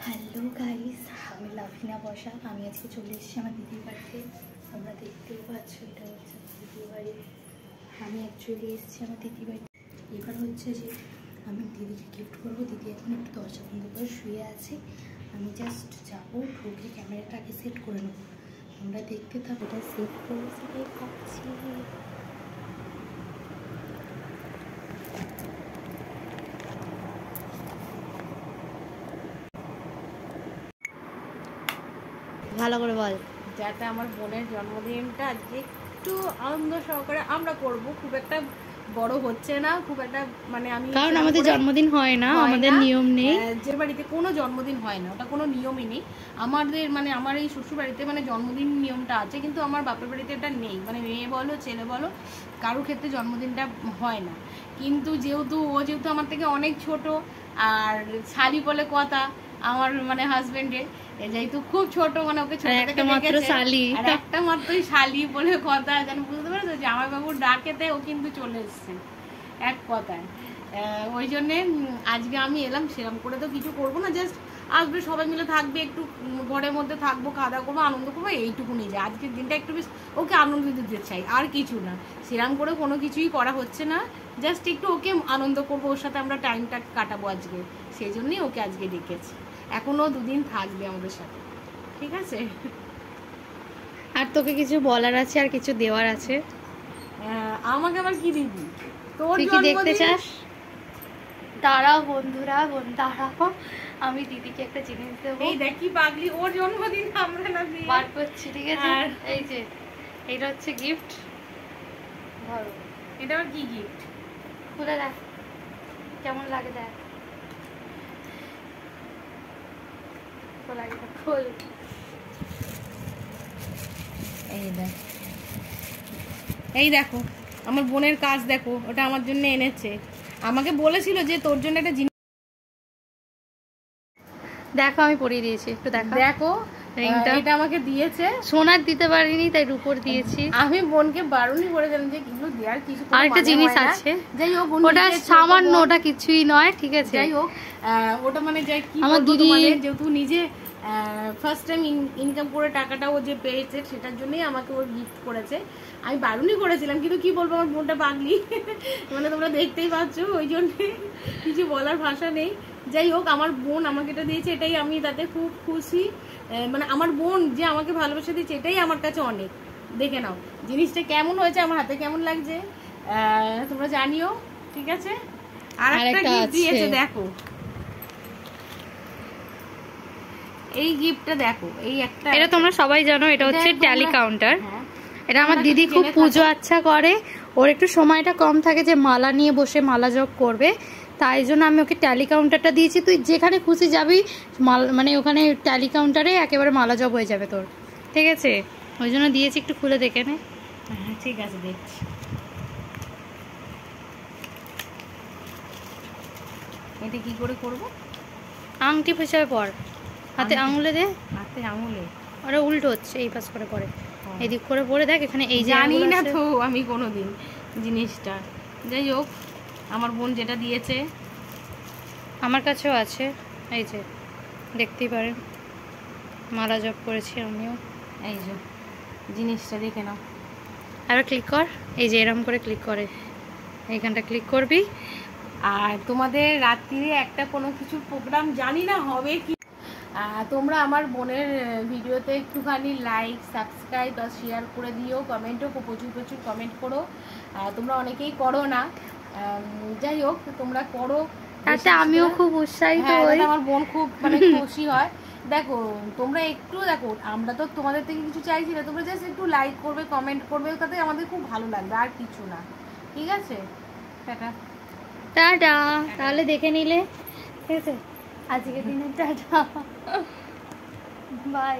Hello guys, আমি লাভিনা বসাক। আমি আজকে চলে এসেছি আমার দিদির বাড়িতে। তোমরা দেখতেই পাচ্ছ, এটা হচ্ছে দিদির বাড়ি। আমি অ্যাকচুয়ালি এসেছি আমার দিদির বাড়িতে। এবার হচ্ছে যে আমি দিদিকে গিফট করবো। দিদি এখন একটু দরজা বন্ধ করে শুয়ে আছে। আমি জাস্ট যাবো, ঢুকে ক্যামেরাটাকে সেট করে নেবো। তোমরা দেখতে থাকো। এটা সেট করে সেটাই ভাবছি। ভালো করে বল। যাতে আমার বোনের জন্মদিনটা আজকে একটু আনন্দ সহকারে আমরা করব। খুব একটা বড় হচ্ছে না, খুব একটা মানে আমি কারণ আমাদের জন্মদিন হয় না, আমাদের নিয়ম নেই। যে বাড়িতে কোনো জন্মদিন হয় না, ওটা কোনো নিয়মই নেই আমাদের। মানে আমার এই শ্বশুর বাড়িতে মানে জন্মদিন নিয়মটা আছে, কিন্তু আমার বাপের বাড়িতে এটা নেই। মানে মেয়ে বলো ছেলে বলো কারোর ক্ষেত্রে জন্মদিনটা হয় না। কিন্তু যেহেতু আমার থেকে অনেক ছোট, আর শালি বলে কথা আমার মানে হাজবেন্ডের, যেহেতু খুব ছোট, মানে ওকে ছোট থেকে দেখেছে, আর একটা মাত্রই শালি বলে কথা, যেন বুঝতে পারছো জামাইবাবুর ডাকেতে ও কিন্তু চলে এসছে এক কথায়। ওই জন্যে আজকে আমি এলাম। সেরকম করে তো কিছু করবো না, জাস্ট আসবে, সবাই মিলে থাকবে, একটু ঘরের মধ্যে থাকবো, খাওয়া দাওয়া করবো, আনন্দ করবো, এইটুকুনি। যায় আজকের দিনটা একটু বেশ ওকে আনন্দ দিতে চাই, আর কিছু না। সেরকম করে কোনো কিছুই করা হচ্ছে না, জাস্ট একটু ওকে আনন্দ করবো, ওর সাথে আমরা টাইমটা কাটাবো আজকে। সেই জন্যই ওকে আজকে ডেকেছি। এখনো দুদিন থাকবে আমাদের সাথে, ঠিক আছে? আর তোকে কিছু বলার আছে, আর কিছু দেওয়ার আছে। আমাকে আবার কি দিবি? তোর কি দেখতে চাস? দাঁড়াও বন্ধুরা, দাঁড়াও, আমি দিদিকে একটা জিনিস দেবো। এই দেখ কি পাগলি, ওর জন্মদিন আমরা না দিয়ে বার করছি, ঠিক আছে? এই যে এটা হচ্ছে গিফট। ধরো, এটা আবার কি গিফট? খুলে দেখ কেমন লাগে, দেখ খোল। এই দেখো আমার বোনের কাজ, দেখো ওটা আমার জন্য এনেছে। আমাকে বলেছিল যে তোর জন্য একটা জিনিস, দেখো আমি পরিয়ে দিয়েছি, একটু দেখো। দেখো এটা আমাকে দিয়েছে, সোনার দিতে পারিনি তাই রূপোর দিয়েছি। আমি বোনকে বারণই করেছিলাম যে এগুলো দেওয়ার কিছু, আরেকটা জিনিস আছে, যাই হোক ওটা সামান্য, ওটা কিছুই নয়, ঠিক আছে? যাই হোক ওটা মানে যাই কি আমার দিদি, যেহেতু নিজে ফার্স্ট টাইম ইনকাম করে টাকাটা ও যে পেয়েছে, সেটার জন্যই আমাকে ও গিফট করেছে। আমি বারণই করেছিলাম, কিন্তু কি বলবো, আমার বোনটা পাগলি, মানে তোমরা দেখতেই পাচ্ছ, ওই জন্য কিছু বলার ভাষা নেই। যাই হোক আমার বোন আমাকে এটা দিয়েছে, এটাই আমি তাতে খুব খুশি। মানে আমার বোন যে আমাকে ভালোবাসা দিয়েছে, এটাই আমার কাছে অনেক। দেখে নাও জিনিসটা কেমন হয়েছে, আমার হাতে কেমন লাগছে তোমরা জানিও, ঠিক আছে? আর একটা গিফট দিয়েছে, দেখো এই গিফটটা দেখো। এই একটা, এটা তোমরা সবাই জানো, এটা হচ্ছে ট্যালি কাউন্টার। এটা আমার দিদি খুব পুজো আচ্ছা করে, ওর একটু সময়টা কম থাকে যে মালা নিয়ে বসে মালা জপ করবে, তাই জন্য আমি ওকে ট্যালি কাউন্টারটা দিয়েছি। তুই যেখানে খুশি যাবি, মানে ওখানে ট্যালি কাউন্টারে একেবারে মালা জপ হয়ে যাবে তোর, ঠিক আছে? ওই জন্য দিয়েছি, একটু খুলে দেখে নে। হ্যাঁ ঠিক আছে, দেখছি। এটা কি করে করব? আংটি হিসাবে পর, হাতে আঙুলে দে, হাতে আঙুলে। ওটা উল্টো হচ্ছে, এই পাশ করে পরে, এদিক করে পরে দেখ। এখানে এই জানি না তো আমি কোনোদিন জিনিসটা। যাই হোক আমার বোন যেটা দিয়েছে আমার কাছেও আছে, এই যে দেখতেই পারেন, মালা জপ করেছি আমিও। এই যে জিনিসটা দেখে নাও, আর ক্লিক কর, এই যে এরকম করে ক্লিক করে, এইখানটা ক্লিক করবি। আর তোমাদের রাত্রিরে একটা কোনো কিছু প্রোগ্রাম জানি না হবে কি, তোমরা আমার বোনের ভিডিওতে একটুখানি লাইক, সাবস্ক্রাইব আর শেয়ার করে দিও, কমেন্টও প্রচুর প্রচুর কমেন্ট করো। তোমরা অনেকেই করো না, যাই হোক তোমরা করো, তাতে আমিও খুব উৎসাহিত হই, আমার বোন খুব মানে খুশি হয়। দেখো তোমরা একটু দেখো, আমরা তো তোমাদের থেকে কিছু চাইছি না, তোমরা জাস্ট একটু লাইক করবে, কমেন্ট করবে, তাতে আমাদের খুব ভালো লাগবে, আর কিছু না, ঠিক আছে? Tata tata. তাহলে দেখে নিলে, ঠিক আছে, আজকের দিনে টাটা, বাই।